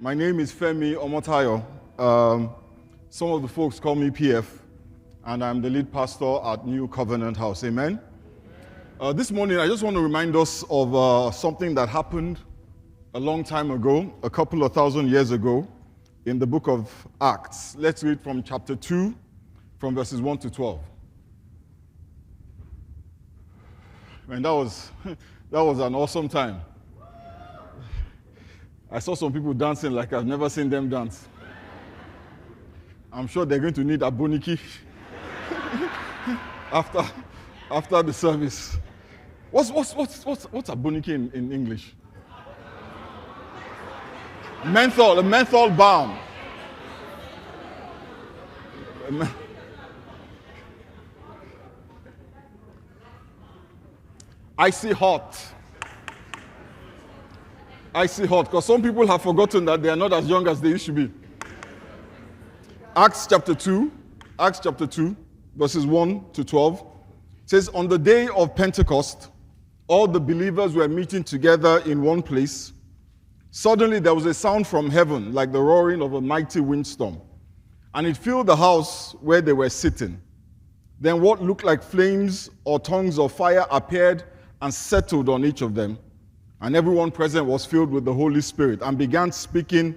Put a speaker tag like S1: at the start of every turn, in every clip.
S1: My name is Femi Omotayo. Some of the folks call me PF, and I'm the lead pastor at New Covenant House. Amen? This morning, I just want to remind us of something that happened a long time ago, a couple of thousand years ago, in the book of Acts. Let's read from chapter 2, from verses 1 to 12. Man, that was an awesome time. I saw some people dancing like I've never seen them dance. I'm sure they're going to need a boniki after the service. What's a boniki in English? A menthol balm. Icy hot, because some people have forgotten that they are not as young as they used to be. Acts chapter 2, verses 1 to 12, says, on the day of Pentecost, all the believers were meeting together in one place. Suddenly there was a sound from heaven, like the roaring of a mighty windstorm, and it filled the house where they were sitting. Then what looked like flames or tongues of fire appeared and settled on each of them. And everyone present was filled with the Holy Spirit and began speaking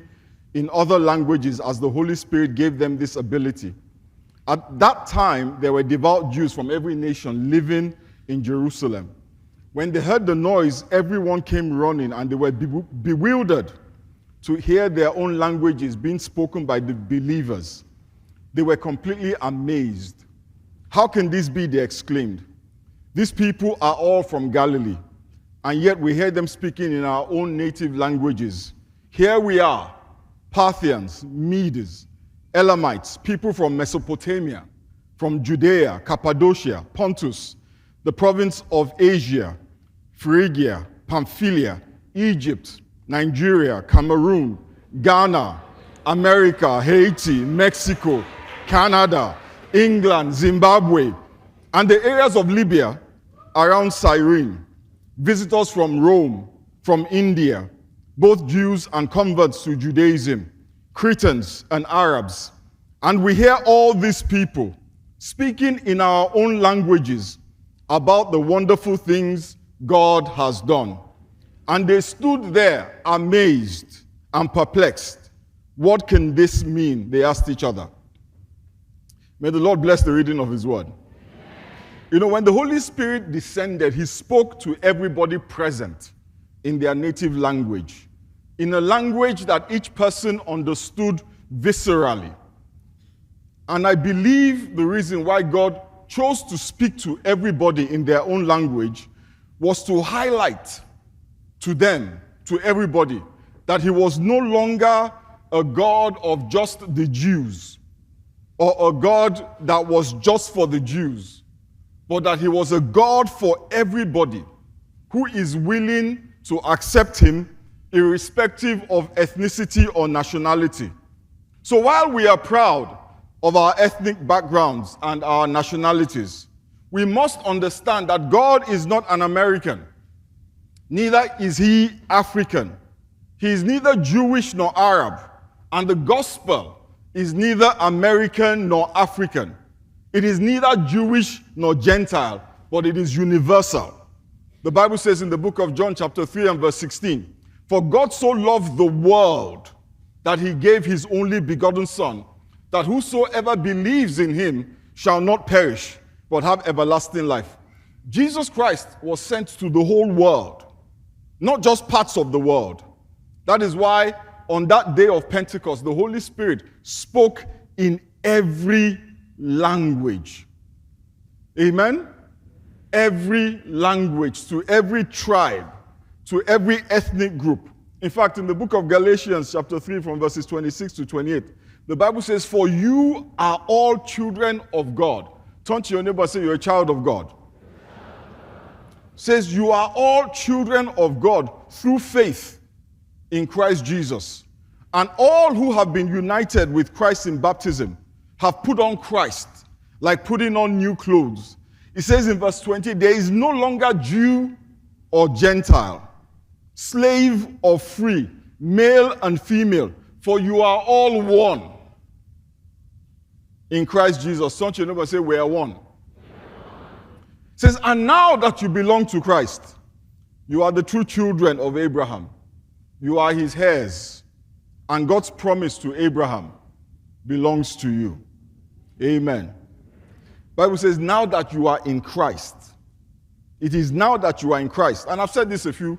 S1: in other languages as the Holy Spirit gave them this ability. At that time, there were devout Jews from every nation living in Jerusalem. When they heard the noise, everyone came running, and they were bewildered to hear their own languages being spoken by the believers. They were completely amazed. How can this be? They exclaimed. These people are all from Galilee, and yet we hear them speaking in our own native languages. Here we are, Parthians, Medes, Elamites, people from Mesopotamia, from Judea, Cappadocia, Pontus, the province of Asia, Phrygia, Pamphylia, Egypt, Nigeria, Cameroon, Ghana, America, Haiti, Mexico, Canada, England, Zimbabwe, and the areas of Libya around Cyrene. Visitors from Rome, from India, both Jews and converts to Judaism, Cretans and Arabs. And we hear all these people speaking in our own languages about the wonderful things God has done. And they stood there amazed and perplexed. What can this mean? They asked each other. May the Lord bless the reading of His word. You know, when the Holy Spirit descended, He spoke to everybody present in their native language, in a language that each person understood viscerally. And I believe the reason why God chose to speak to everybody in their own language was to highlight to them, to everybody, that He was no longer a God of just the Jews, or a God that was just for the Jews, but that He was a God for everybody who is willing to accept Him irrespective of ethnicity or nationality. So while we are proud of our ethnic backgrounds and our nationalities, we must understand that God is not an American. Neither is He African. He is neither Jewish nor Arab. And the gospel is neither American nor African. It is neither Jewish nor Gentile, but it is universal. The Bible says in the book of John chapter 3 and verse 16, for God so loved the world that He gave His only begotten Son, that whosoever believes in Him shall not perish, but have everlasting life. Jesus Christ was sent to the whole world, not just parts of the world. That is why on that day of Pentecost, the Holy Spirit spoke in every language. Amen? Every language, to every tribe, to every ethnic group. In fact, in the book of Galatians chapter 3 from verses 26 to 28, the Bible says, for you are all children of God. Turn to your neighbor and say, you're a child of God. It says, you are all children of God through faith in Christ Jesus. And all who have been united with Christ in baptism have put on Christ, like putting on new clothes. It says in verse 20, there is no longer Jew or Gentile, slave or free, male and female, for you are all one in Christ Jesus. Don't you never say we are one? It says, and now that you belong to Christ, you are the true children of Abraham. You are his heirs. And God's promise to Abraham belongs to you. Amen. Bible says, now that you are in Christ. It is now that you are in Christ. And I've said this a few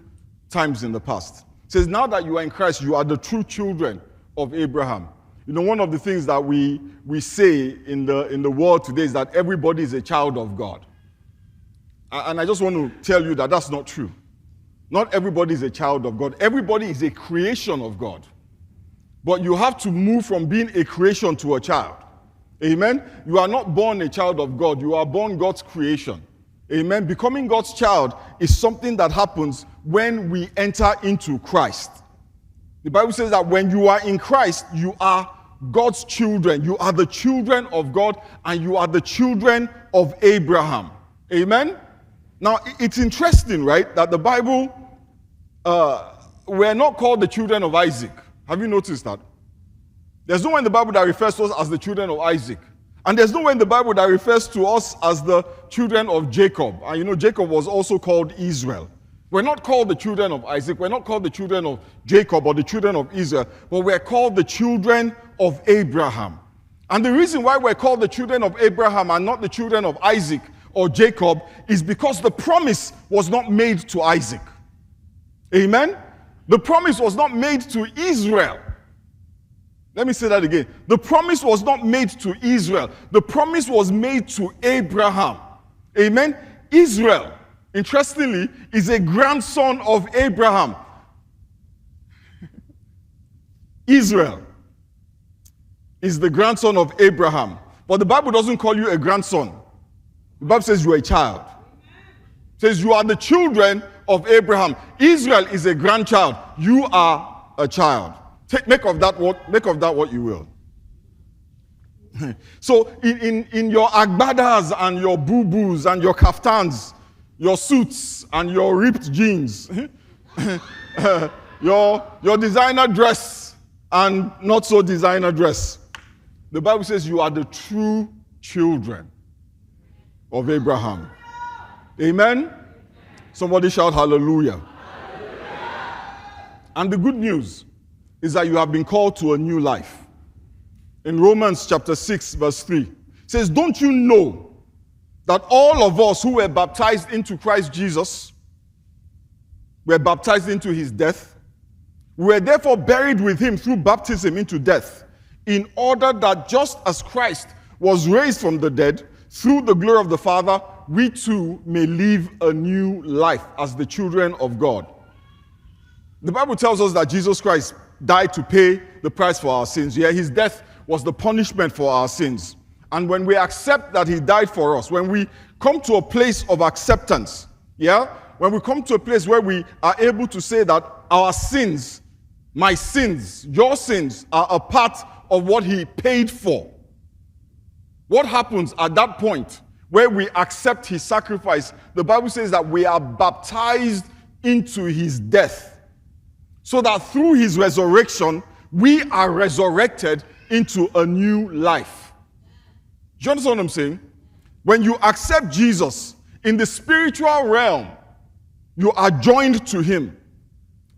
S1: times in the past. It says, now that you are in Christ, you are the true children of Abraham. You know, one of the things that we say in the world today is that everybody is a child of God. And I just want to tell you that that's not true. Not everybody is a child of God. Everybody is a creation of God. But you have to move from being a creation to a child. Amen? You are not born a child of God. You are born God's creation. Amen? Becoming God's child is something that happens when we enter into Christ. The Bible says that when you are in Christ, you are God's children. You are the children of God, and you are the children of Abraham. Amen? Now, it's interesting, right, that the Bible, we're not called the children of Isaac. Have you noticed that? There's nowhere in the Bible that refers to us as the children of Isaac. And there's nowhere in the Bible that refers to us as the children of Jacob. And you know, Jacob was also called Israel. We're not called the children of Isaac. We're not called the children of Jacob or the children of Israel. But we're called the children of Abraham. And the reason why we're called the children of Abraham and not the children of Isaac or Jacob is because the promise was not made to Isaac. Amen? The promise was not made to Israel. Let me say that again. The promise was not made to Israel. The promise was made to Abraham. Amen? Israel, interestingly, is a grandson of Abraham. Israel is the grandson of Abraham. But the Bible doesn't call you a grandson. The Bible says you are a child. It says you are the children of Abraham. Israel is a grandchild. You are a child. Make of that what you will. So in your agbadas and your boo-boos and your kaftans, your suits and your ripped jeans, your designer dress and not so designer dress, the Bible says you are the true children of Abraham. Amen? Somebody shout hallelujah. And the good news is that you have been called to a new life. In Romans chapter 6, verse 3, it says, don't you know that all of us who were baptized into Christ Jesus were baptized into his death? We were therefore buried with him through baptism into death, in order that just as Christ was raised from the dead through the glory of the Father, we too may live a new life as the children of God. The Bible tells us that Jesus Christ died to pay the price for our sins. Yeah, his death was the punishment for our sins. And when we accept that he died for us, when we come to a place of acceptance, yeah, when we come to a place where we are able to say that our sins, my sins, your sins are a part of what he paid for. What happens at that point where we accept his sacrifice? The Bible says that we are baptized into his death, so that through his resurrection, we are resurrected into a new life. Do you understand what I'm saying? When you accept Jesus in the spiritual realm, you are joined to him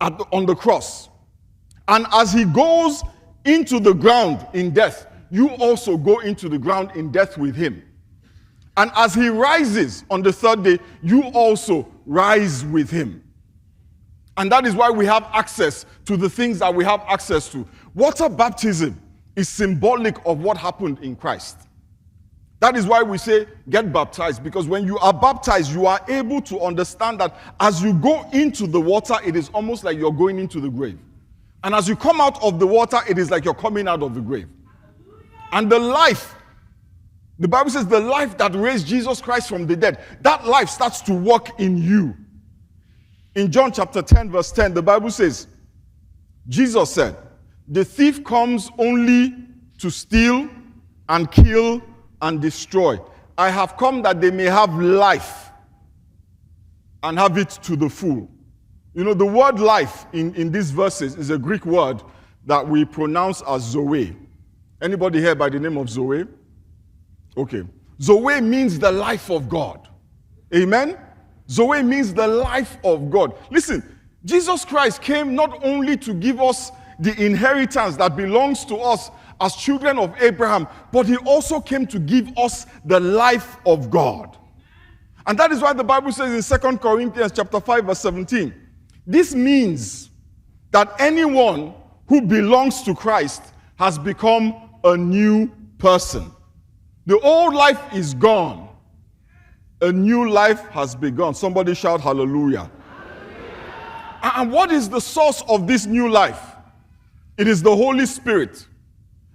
S1: on the cross. And as he goes into the ground in death, you also go into the ground in death with him. And as he rises on the third day, you also rise with him. And that is why we have access to the things that we have access to. Water baptism is symbolic of what happened in Christ. That is why we say, get baptized. Because when you are baptized, you are able to understand that as you go into the water, it is almost like you're going into the grave. And as you come out of the water, it is like you're coming out of the grave. And the life, the Bible says the life that raised Jesus Christ from the dead, that life starts to work in you. In John chapter 10, verse 10, the Bible says, Jesus said, the thief comes only to steal and kill and destroy. I have come that they may have life and have it to the full. You know, the word life in these verses is a Greek word that we pronounce as Zoe. Anybody here by the name of Zoe? Okay. Zoe means the life of God. Amen? Zoe means the life of God. Listen, Jesus Christ came not only to give us the inheritance that belongs to us as children of Abraham, but he also came to give us the life of God. And that is why the Bible says in 2 Corinthians chapter 5, verse 17, this means that anyone who belongs to Christ has become a new person. The old life is gone. A new life has begun. Somebody shout hallelujah. Hallelujah. And what is the source of this new life? It is the Holy Spirit.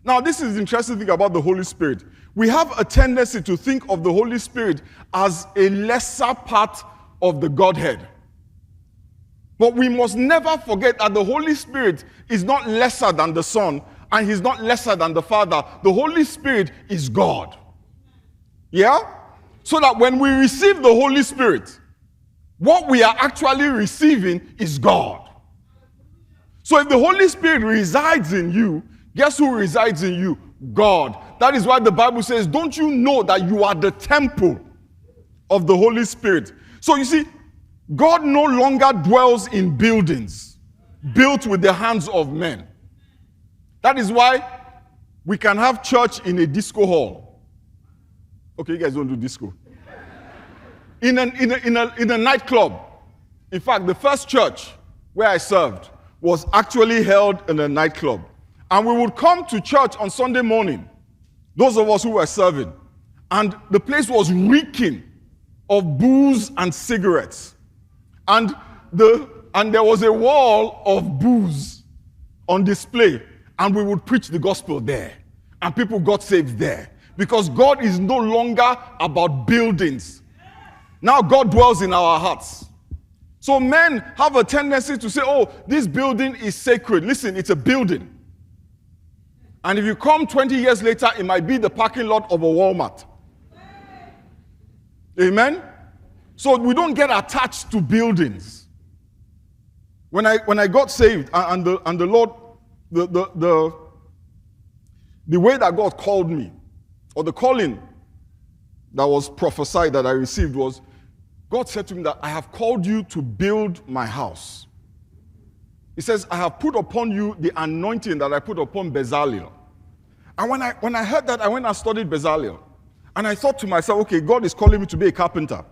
S1: Now, this is the interesting thing about the Holy Spirit. We have a tendency to think of the Holy Spirit as a lesser part of the Godhead. But we must never forget that the Holy Spirit is not lesser than the Son, and he's not lesser than the Father. The Holy Spirit is God. Yeah? So that when we receive the Holy Spirit, what we are actually receiving is God. So if the Holy Spirit resides in you, guess who resides in you? God. That is why the Bible says, don't you know that you are the temple of the Holy Spirit? So you see, God no longer dwells in buildings built with the hands of men. That is why we can have church in a disco hall. Okay, you guys don't do disco. In a nightclub. In fact, the first church where I served was actually held in a nightclub. And we would come to church on Sunday morning, those of us who were serving, and the place was reeking of booze and cigarettes. And there was a wall of booze on display, and we would preach the gospel there. And people got saved there. Because God is no longer about buildings. Now God dwells in our hearts. So men have a tendency to say, oh, this building is sacred. Listen, it's a building. And if you come 20 years later, it might be the parking lot of a Walmart. Amen? So we don't get attached to buildings. When I got saved, and the Lord, the way that God called me, or the calling that was prophesied that I received was, God said to me that I have called you to build my house. He says, I have put upon you the anointing that I put upon Bezalel. And when I heard that, I went and studied Bezalel. And I thought to myself, okay, God is calling me to be a carpenter,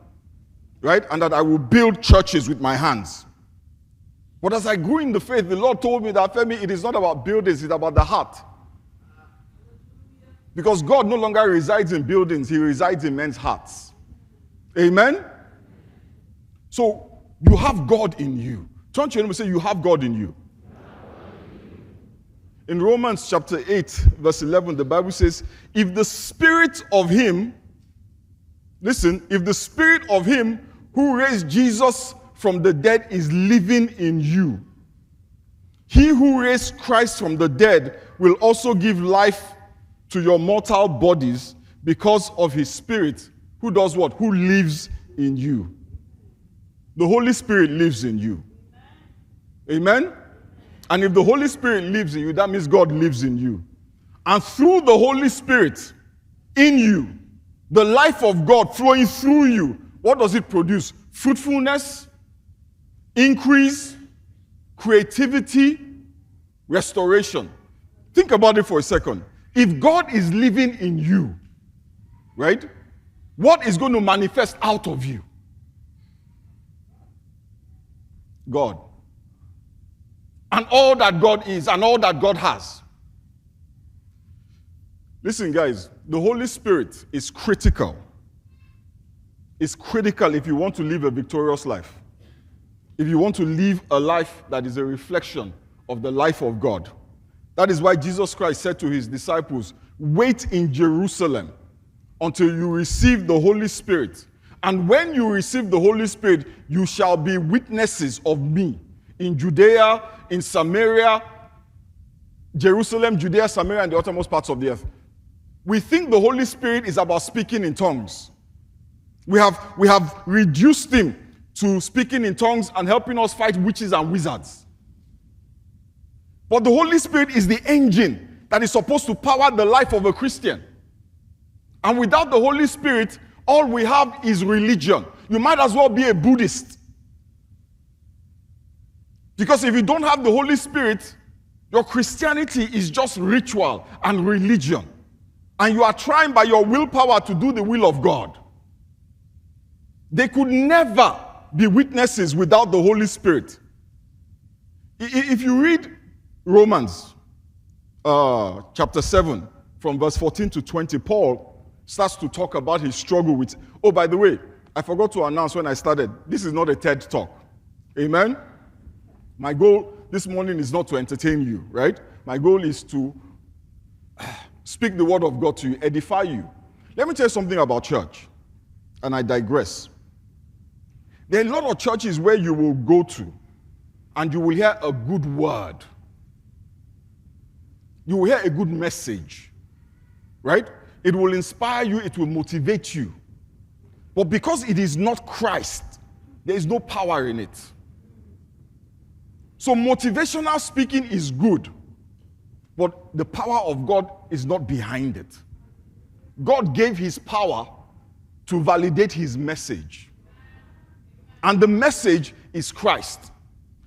S1: right? And that I will build churches with my hands. But as I grew in the faith, the Lord told me that, Femi, it is not about buildings, it's about the heart. Because God no longer resides in buildings, he resides in men's hearts. Amen? So, you have God in you. Turn to your neighbor and say, you have God in you. In Romans chapter 8, verse 11, the Bible says, if the spirit of him, listen, if the spirit of him who raised Jesus from the dead is living in you, he who raised Christ from the dead will also give life to your mortal bodies because of his spirit, who does what? Who lives in you. The Holy Spirit lives in you. Amen? And if the Holy Spirit lives in you, that means God lives in you. And through the Holy Spirit in you, the life of God flowing through you, what does it produce? Fruitfulness, increase, creativity, restoration. Think about it for a second. If God is living in you, right, what is going to manifest out of you? God. And all that God is and all that God has. Listen, guys, the Holy Spirit is critical. It's critical if you want to live a victorious life. If you want to live a life that is a reflection of the life of God. That is why Jesus Christ said to his disciples, wait in Jerusalem until you receive the Holy Spirit. And when you receive the Holy Spirit, you shall be witnesses of me in Judea, in Samaria, Jerusalem, Judea, Samaria, and the uttermost parts of the earth. We think the Holy Spirit is about speaking in tongues. We have reduced him to speaking in tongues and helping us fight witches and wizards. But the Holy Spirit is the engine that is supposed to power the life of a Christian. And without the Holy Spirit, all we have is religion. You might as well be a Buddhist. Because if you don't have the Holy Spirit, your Christianity is just ritual and religion. And you are trying by your willpower to do the will of God. They could never be witnesses without the Holy Spirit. If you read Romans chapter 7, from verse 14 to 20, Paul starts to talk about his struggle with... Oh, by the way, I forgot to announce when I started, this is not a TED Talk. Amen? My goal this morning is not to entertain you, right? My goal is to speak the word of God to you, edify you. Let me tell you something about church, and I digress. There are a lot of churches where you will go to, and you will hear a good word. You will hear a good message, right? It will inspire you, it will motivate you. But because it is not Christ, there is no power in it. So motivational speaking is good, but the power of God is not behind it. God gave his power to validate his message. And the message is Christ.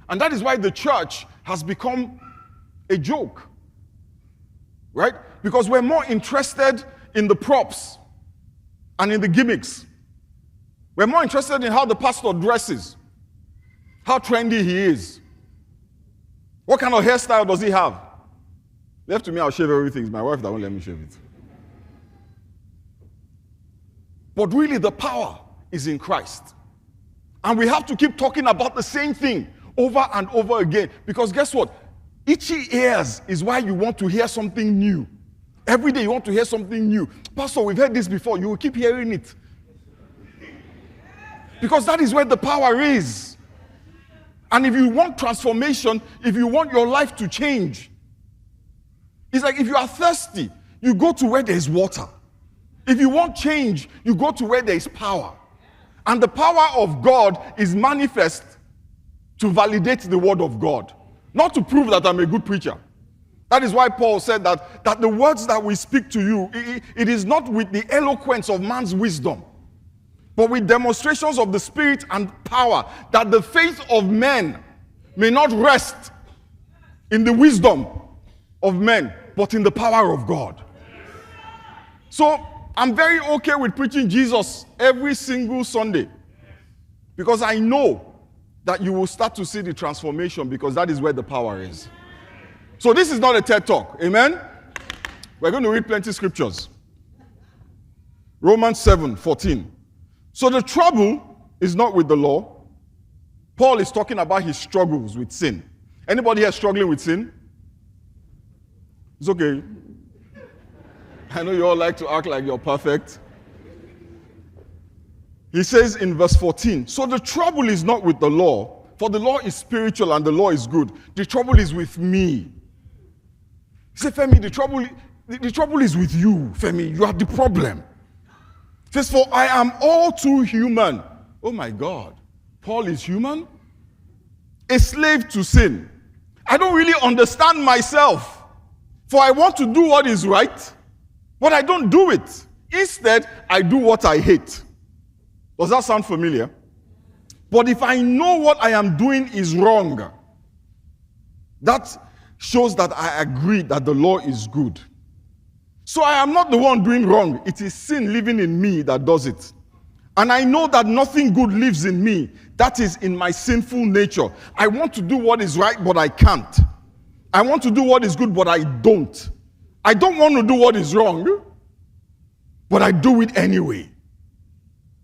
S1: And that is why the church has become a joke. Right? Because we're more interested in the props and in the gimmicks. We're more interested in how the pastor dresses, how trendy he is. What kind of hairstyle does he have? Left to me, I'll shave everything. It's my wife that won't let me shave it. But really, the power is in Christ. And we have to keep talking about the same thing over and over again. Because guess what? Itchy ears is why you want to hear something new. Every day you want to hear something new. Pastor, we've heard this before. You will keep hearing it. Because that is where the power is. And if you want transformation, if you want your life to change, it's like if you are thirsty, you go to where there is water. If you want change, you go to where there is power. And the power of God is manifest to validate the word of God, not to prove that I'm a good preacher. That is why Paul said that the words that we speak to you, it is not with the eloquence of man's wisdom, but with demonstrations of the Spirit and power, that the faith of men may not rest in the wisdom of men, but in the power of God. So I'm very okay with preaching Jesus every single Sunday, because I know that you will start to see the transformation, because that is where the power is. So this is not a TED Talk. Amen? We're going to read plenty of scriptures. Romans 7:14. So the trouble is not with the law. Paul is talking about his struggles with sin. Anybody here struggling with sin? It's okay. I know you all like to act like you're perfect. He says in verse 14, so the trouble is not with the law, for the law is spiritual and the law is good. The trouble is with me. He said, Femi, the trouble is with you, Femi. You are the problem. He says, for I am all too human. Oh my God. Paul is human? A slave to sin. I don't really understand myself. For I want to do what is right, but I don't do it. Instead, I do what I hate. Does that sound familiar? But if I know what I am doing is wrong, that shows that I agree that the law is good. So I am not the one doing wrong. It is sin living in me that does it. And I know that nothing good lives in me. That is in my sinful nature. I want to do what is right, but I can't. I want to do what is good, but I don't. I don't want to do what is wrong, but I do it anyway.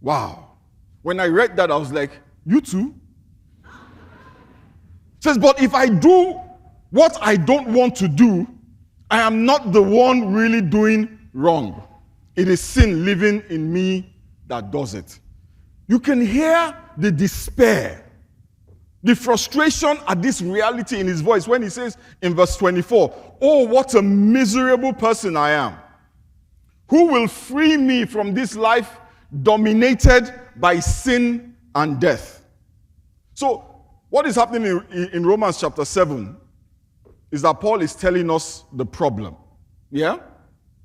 S1: Wow. When I read that, I was like, you too? It says, but if I do what I don't want to do, I am not the one really doing wrong. It is sin living in me that does it. You can hear the despair, the frustration at this reality in his voice when he says in verse 24, oh, what a miserable person I am. Who will free me from this life dominated by sin and death? So, what is happening in Romans chapter 7 is that Paul is telling us the problem. Yeah?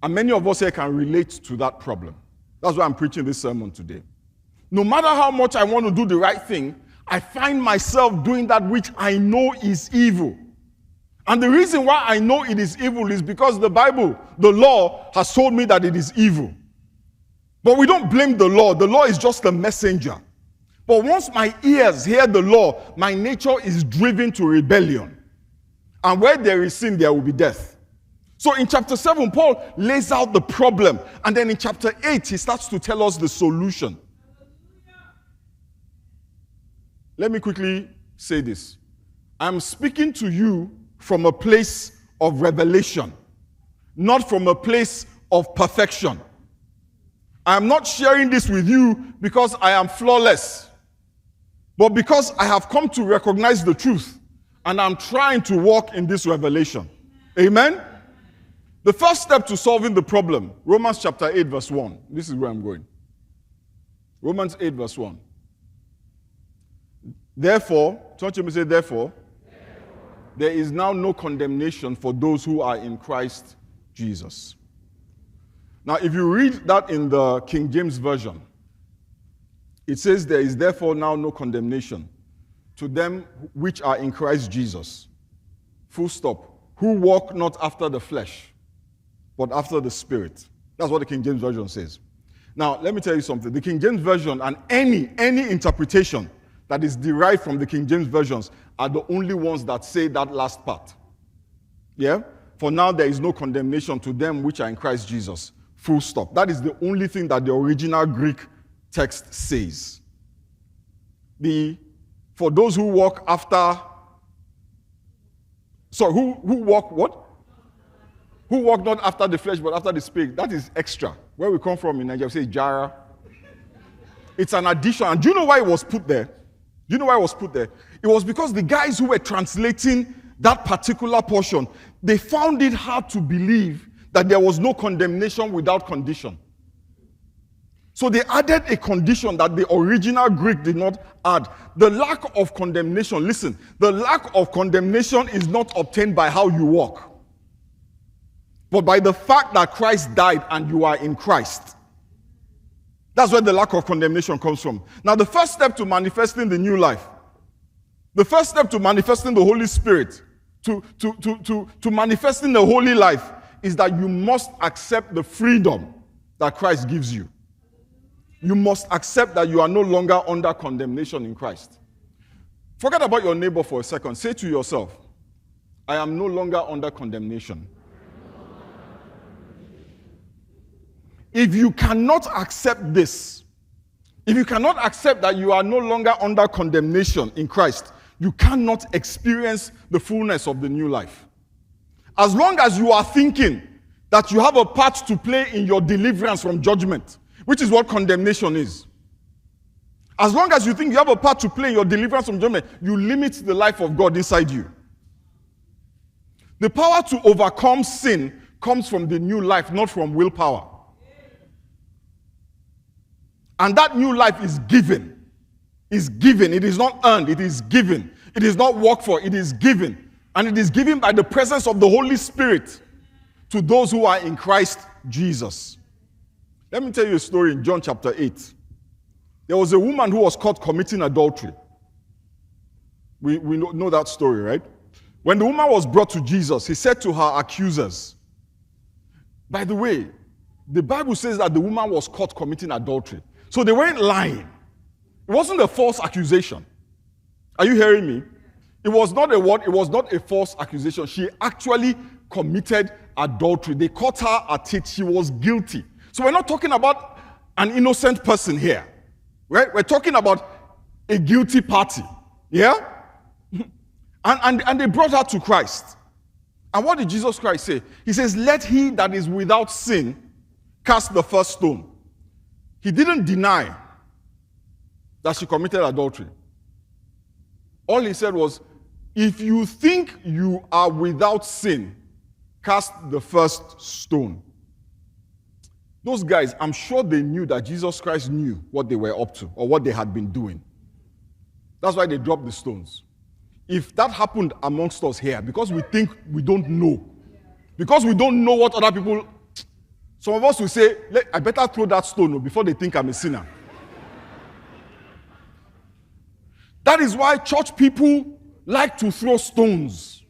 S1: And many of us here can relate to that problem. That's why I'm preaching this sermon today. No matter how much I want to do the right thing, I find myself doing that which I know is evil. And the reason why I know it is evil is because the Bible, the law, has told me that it is evil. But we don't blame the law. The law is just a messenger. But once my ears hear the law, my nature is driven to rebellion. And where there is sin, there will be death. So in chapter 7, Paul lays out the problem. And then in chapter 8, he starts to tell us the solution. Let me quickly say this. I'm speaking to you from a place of revelation, not from a place of perfection. I am not sharing this with you because I am flawless, but because I have come to recognize the truth and I'm trying to walk in this revelation. Amen? The first step to solving the problem, Romans chapter 8 verse 1. This is where I'm going. Romans 8 verse 1. Therefore, don't you say therefore, there is now no condemnation for those who are in Christ Jesus. Now, if you read that in the King James Version, it says there is therefore now no condemnation to them which are in Christ Jesus. Full stop. Who walk not after the flesh, but after the Spirit. That's what the King James Version says. Now, let me tell you something. The King James Version and any interpretation that is derived from the King James Versions are the only ones that say that last part. Yeah? For now there is no condemnation to them which are in Christ Jesus. Full stop. That is the only thing that the original Greek text says. For those who walk after... Sorry, who walk what? Who walk not after the flesh but after the Spirit. That is extra. Where we come from in Nigeria, we say Jara. It's an addition. And do you know why it was put there? Do you know why it was put there? It was because the guys who were translating that particular portion, they found it hard to believe that there was no condemnation without condition. So they added a condition that the original Greek did not add. The lack of condemnation, listen, the lack of condemnation is not obtained by how you walk, but by the fact that Christ died and you are in Christ. That's where the lack of condemnation comes from. Now, the first step to manifesting the new life, the first step to manifesting the Holy Spirit, to manifesting the holy life, is that you must accept the freedom that Christ gives you. You must accept that you are no longer under condemnation in Christ. Forget about your neighbor for a second. Say to yourself, I am no longer under condemnation. If you cannot accept this, if you cannot accept that you are no longer under condemnation in Christ, you cannot experience the fullness of the new life. As long as you are thinking that you have a part to play in your deliverance from judgment, which is what condemnation is. As long as you think you have a part to play in your deliverance from judgment, you limit the life of God inside you. The power to overcome sin comes from the new life, not from willpower. And that new life is given. Is given. It is not earned. It is given. It is not worked for. It is given. And it is given by the presence of the Holy Spirit to those who are in Christ Jesus. Let me tell you a story in John chapter 8. There was a woman who was caught committing adultery. We know that story, right? When the woman was brought to Jesus, he said to her accusers, by the way, the Bible says that the woman was caught committing adultery. So they weren't lying. It wasn't a false accusation. Are you hearing me? It was not a what? It was not a false accusation. She actually committed adultery. They caught her at it. She was guilty. So we're not talking about an innocent person here, right? We're talking about a guilty party, yeah? And they brought her to Christ. And what did Jesus Christ say? He says, let he that is without sin cast the first stone. He didn't deny that she committed adultery. All he said was, if you think you are without sin, cast the first stone. Those guys, I'm sure they knew that Jesus Christ knew what they were up to or what they had been doing. That's why they dropped the stones. If that happened amongst us here, because we think we don't know, because we don't know what other people, some of us will say, I better throw that stone before they think I'm a sinner. That is why church people like to throw stones.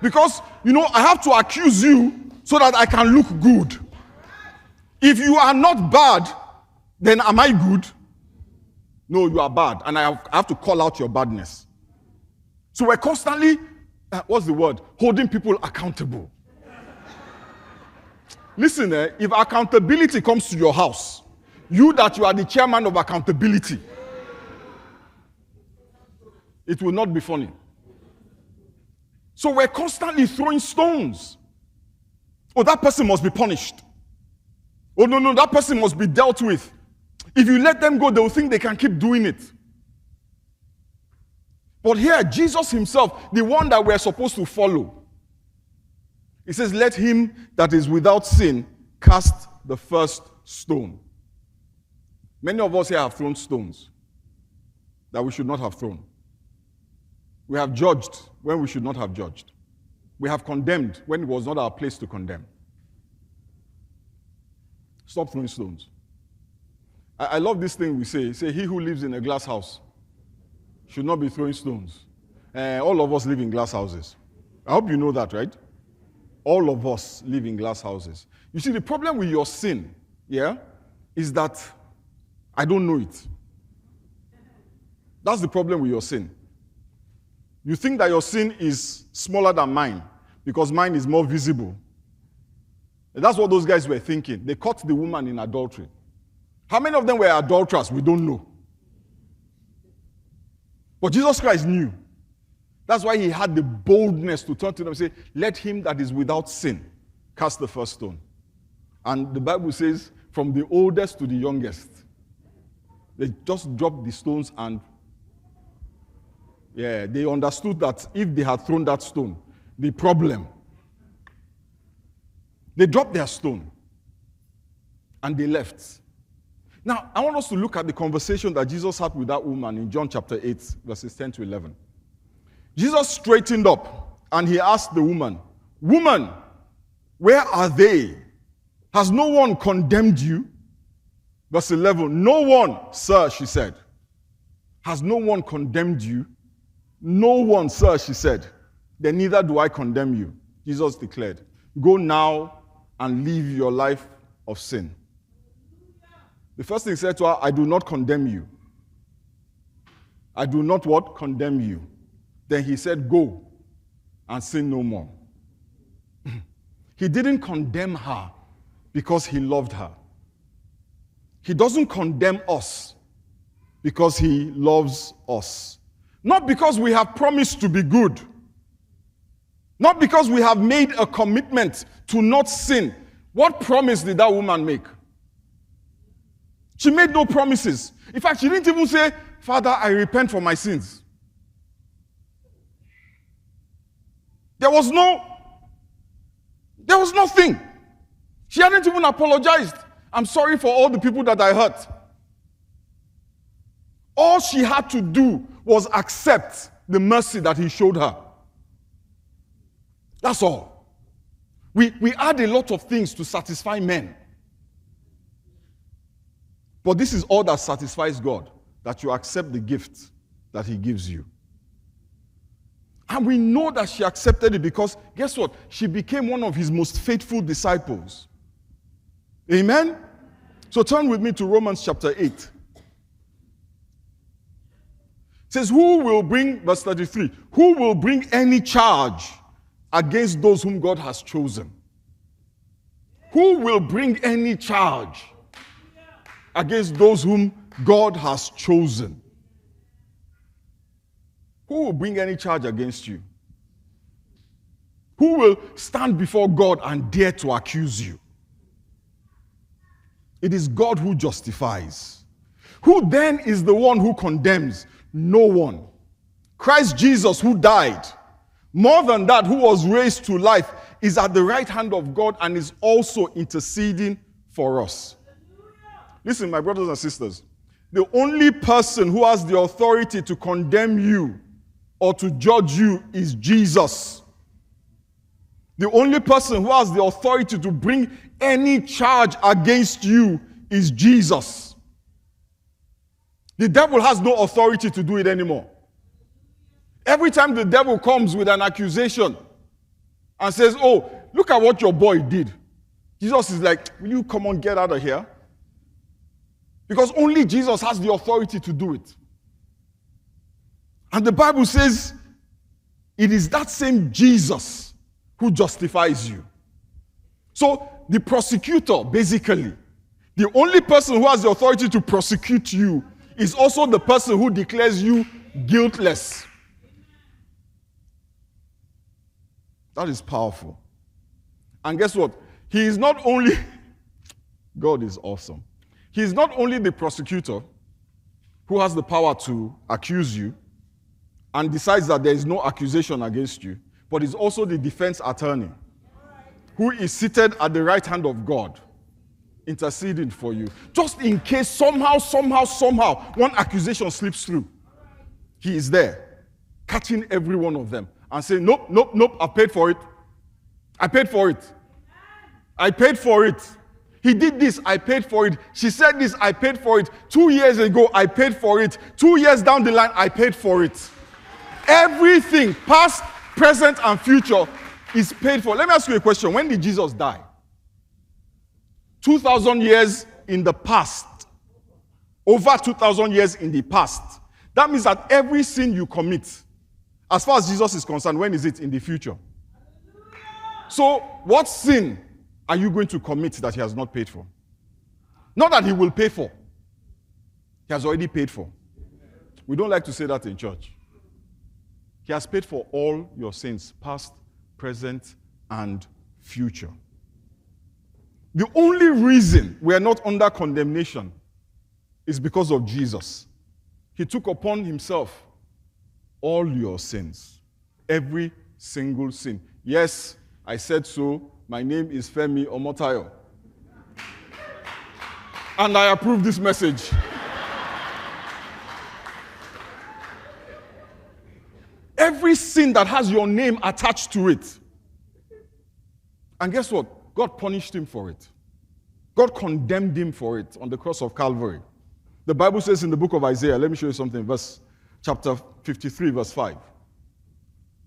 S1: Because, I have to accuse you so that I can look good. If you are not bad, then am I good? No, you are bad. And I have to call out your badness. So we're constantly, holding people accountable. Listen, if accountability comes to your house, you are the chairman of accountability, it will not be funny. So we're constantly throwing stones. Oh, that person must be punished. Oh, no, that person must be dealt with. If you let them go, they will think they can keep doing it. But here, Jesus himself, the one that we're supposed to follow, he says, let him that is without sin cast the first stone. Many of us here have thrown stones that we should not have thrown. We have judged when we should not have judged. We have condemned when it was not our place to condemn. Stop throwing stones. I love this thing we say. Say, he who lives in a glass house should not be throwing stones. All of us live in glass houses. I hope you know that, right? All of us live in glass houses. You see, the problem with your sin, is that I don't know it. That's the problem with your sin. You think that your sin is smaller than mine because mine is more visible. And that's what those guys were thinking. They caught the woman in adultery. How many of them were adulterers? We don't know. But Jesus Christ knew. That's why he had the boldness to turn to them and say, let him that is without sin cast the first stone. And the Bible says, from the oldest to the youngest, they just dropped the stones and they understood that if they had thrown that stone, the problem, they dropped their stone and they left. Now, I want us to look at the conversation that Jesus had with that woman in John chapter 8, verses 10 to 11. Jesus straightened up and he asked the woman, woman, where are they? Has no one condemned you? Verse 11, no one, sir, she said. Has no one condemned you? No one, sir, she said. Then neither do I condemn you. Jesus declared, go now and live your life of sin. The first thing he said to her, I do not condemn you. I do not what? Condemn you. Then he said, go and sin no more. He didn't condemn her because he loved her. He doesn't condemn us because he loves us. Not because we have promised to be good. Not because we have made a commitment to not sin. What promise did that woman make? She made no promises. In fact, she didn't even say, Father, I repent for my sins. There was nothing. She hadn't even apologized. I'm sorry for all the people that I hurt. All she had to do was accept the mercy that he showed her. That's all. We add a lot of things to satisfy men. But this is all that satisfies God, that you accept the gift that he gives you. And we know that she accepted it because, guess what? She became one of his most faithful disciples. Amen? So turn with me to Romans chapter 8. It says, verse 33, who will bring any charge against those whom God has chosen? Who will bring any charge against those whom God has chosen? Who will bring any charge against you? Who will stand before God and dare to accuse you? It is God who justifies. Who then is the one who condemns? No one. Christ Jesus, who died, more than that, who was raised to life, is at the right hand of God and is also interceding for us. Listen, my brothers and sisters, The only person who has the authority to condemn you or to judge you is Jesus. The only person who has the authority to bring any charge against you is Jesus. The devil has no authority to do it anymore. Every time the devil comes with an accusation and says, oh, look at what your boy did, Jesus is like, will you come on, get out of here? Because only Jesus has the authority to do it. And the Bible says, it is that same Jesus who justifies you. So the prosecutor, basically, the only person who has the authority to prosecute you is also the person who declares you guiltless. That is powerful. And guess what? He is not only, God is awesome. He is not only the prosecutor who has the power to accuse you and decides that there is no accusation against you, but he's also the defense attorney who is seated at the right hand of God, interceding for you. Just in case somehow, one accusation slips through, he is there, catching every one of them and saying, nope, I paid for it. I paid for it. I paid for it. He did this, I paid for it. She said this, I paid for it. 2 years ago, I paid for it. 2 years down the line, I paid for it. Everything, past, present, and future, is paid for. Let me ask you a question. When did Jesus die? 2,000 years in the past. Over 2,000 years in the past. That means that every sin you commit, as far as Jesus is concerned, when is it? In the future. So, what sin are you going to commit that he has not paid for? Not that he will pay for. He has already paid for. We don't like to say that in church. He has paid for all your sins, past, present, and future. The only reason we are not under condemnation is because of Jesus. He took upon himself all your sins. Every single sin. Yes, I said so. My name is Femi Omotayo. And I approve this message. Every sin that has your name attached to it. And guess what? God punished him for it. God condemned him for it on the cross of Calvary. The Bible says in the book of Isaiah, let me show you something, chapter 53, verse 5.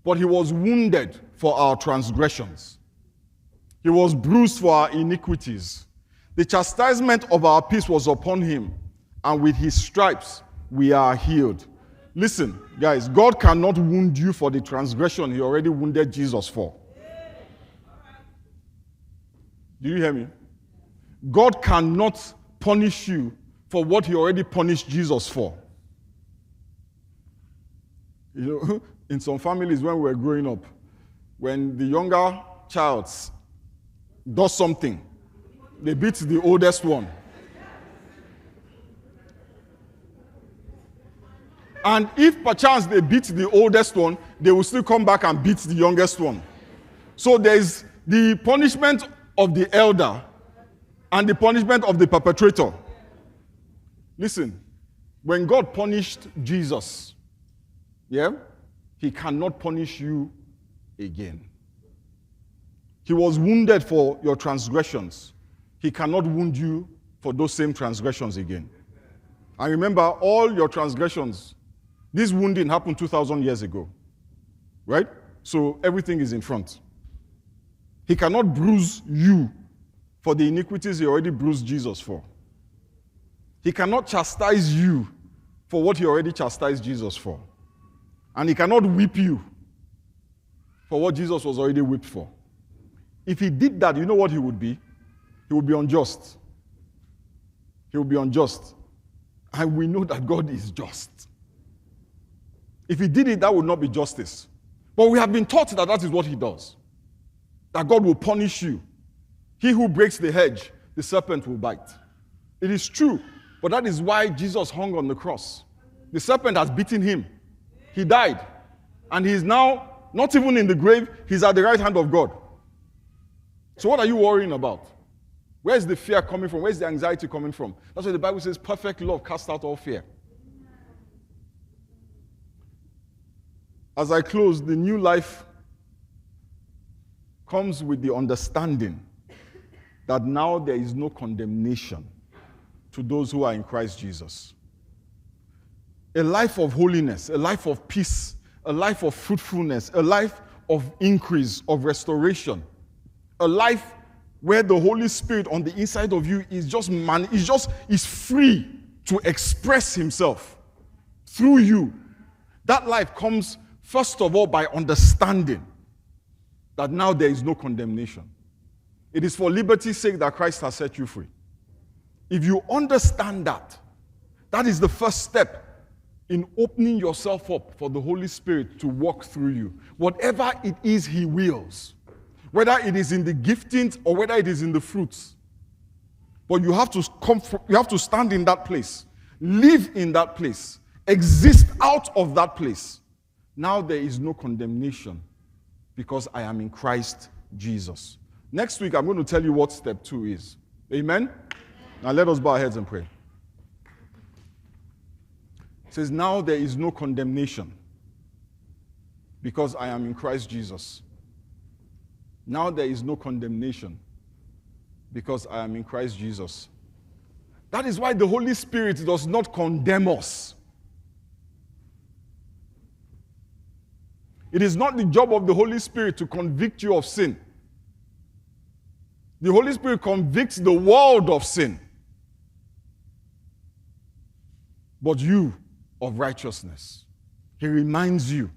S1: But he was wounded for our transgressions. He was bruised for our iniquities. The chastisement of our peace was upon him, and with his stripes we are healed. Listen, guys, God cannot wound you for the transgression he already wounded Jesus for. Do you hear me? God cannot punish you for what he already punished Jesus for. You know, in some families when we were growing up, when the younger child does something, they beat the oldest one. And if perchance they beat the oldest one, they will still come back and beat the youngest one. So there is the punishment of the elder and the punishment of the perpetrator. Listen, when God punished Jesus, he cannot punish you again. He was wounded for your transgressions. He cannot wound you for those same transgressions again. And remember, all your transgressions, this wounding happened 2,000 years ago. Right? So everything is in front. He cannot bruise you for the iniquities he already bruised Jesus for. He cannot chastise you for what he already chastised Jesus for. And he cannot whip you for what Jesus was already whipped for. If he did that, you know what he would be? He would be unjust. He would be unjust. And we know that God is just. If he did it, that would not be justice. But we have been taught that that is what he does. That God will punish you. He who breaks the hedge, the serpent will bite. It is true, but that is why Jesus hung on the cross. The serpent has beaten him. He died. And he is now not even in the grave, he's at the right hand of God. So what are you worrying about? Where's the fear coming from? Where's the anxiety coming from? That's why the Bible says perfect love casts out all fear. As I close, the new life comes with the understanding that now there is no condemnation to those who are in Christ Jesus. A life of holiness, a life of peace, a life of fruitfulness, a life of increase, of restoration, a life where the Holy Spirit on the inside of you is free to express himself through you. That life comes first of all by understanding that now there is no condemnation. It is for liberty's sake that Christ has set you free. If you understand that, that is the first step in opening yourself up for the Holy Spirit to walk through you. Whatever it is he wills, whether it is in the giftings or whether it is in the fruits. But you have to stand in that place, live in that place, exist out of that place. Now there is no condemnation because I am in Christ Jesus. Next week, I'm going to tell you what step 2 is. Amen? Now let us bow our heads and pray. It says, now there is no condemnation because I am in Christ Jesus. Now there is no condemnation because I am in Christ Jesus. That is why the Holy Spirit does not condemn us. It is not the job of the Holy Spirit to convict you of sin. The Holy Spirit convicts the world of sin, but you of righteousness. He reminds you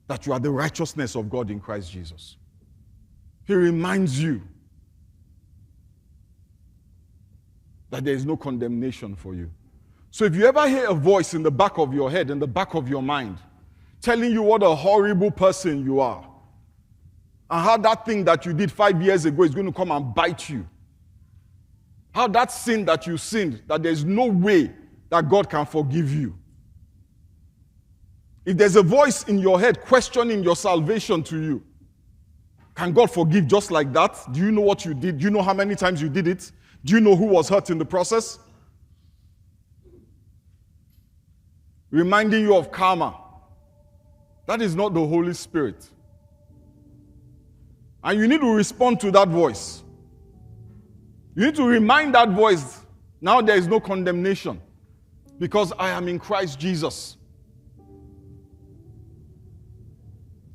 S1: that you are the righteousness of God in Christ Jesus. He reminds you that there is no condemnation for you. So if you ever hear a voice in the back of your head, in the back of your mind, telling you what a horrible person you are, and how that thing that you did 5 years ago is going to come and bite you, how that sin that you sinned, that there's no way that God can forgive you. If there's a voice in your head questioning your salvation to you, can God forgive just like that? Do you know what you did? Do you know how many times you did it? Do you know who was hurt in the process? Reminding you of karma. That is not the Holy Spirit. And you need to respond to that voice. You need to remind that voice, now there is no condemnation because I am in Christ Jesus.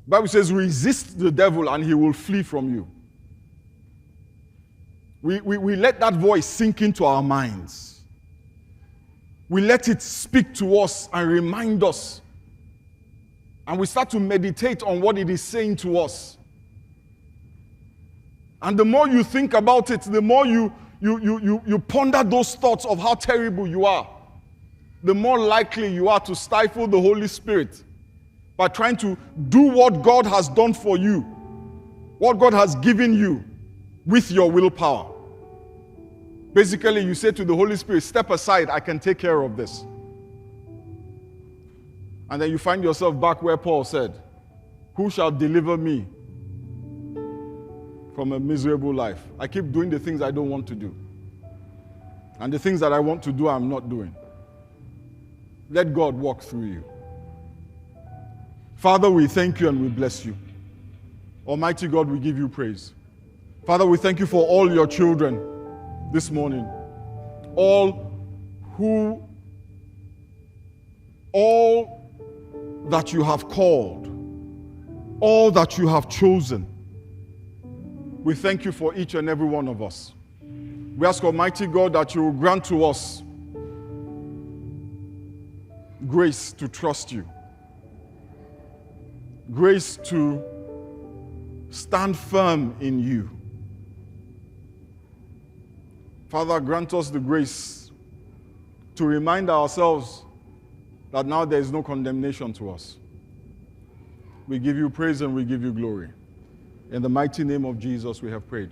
S1: The Bible says, resist the devil and he will flee from you. We let that voice sink into our minds. We let it speak to us and remind us. And we start to meditate on what it is saying to us. And the more you think about it, the more you ponder those thoughts of how terrible you are, the more likely you are to stifle the Holy Spirit by trying to do what God has done for you, what God has given you with your willpower. Basically, you say to the Holy Spirit, step aside, I can take care of this. And then you find yourself back where Paul said, who shall deliver me from a miserable life? I keep doing the things I don't want to do. And the things that I want to do, I'm not doing. Let God walk through you. Father, we thank you and we bless you. Almighty God, we give you praise. Father, we thank you for all your children this morning. All that you have called, all that you have chosen. We thank you for each and every one of us. We ask, Almighty God, that you will grant to us grace to trust you, grace to stand firm in you. Father, grant us the grace to remind ourselves that now there is no condemnation to us. We give you praise and we give you glory. In the mighty name of Jesus we have prayed.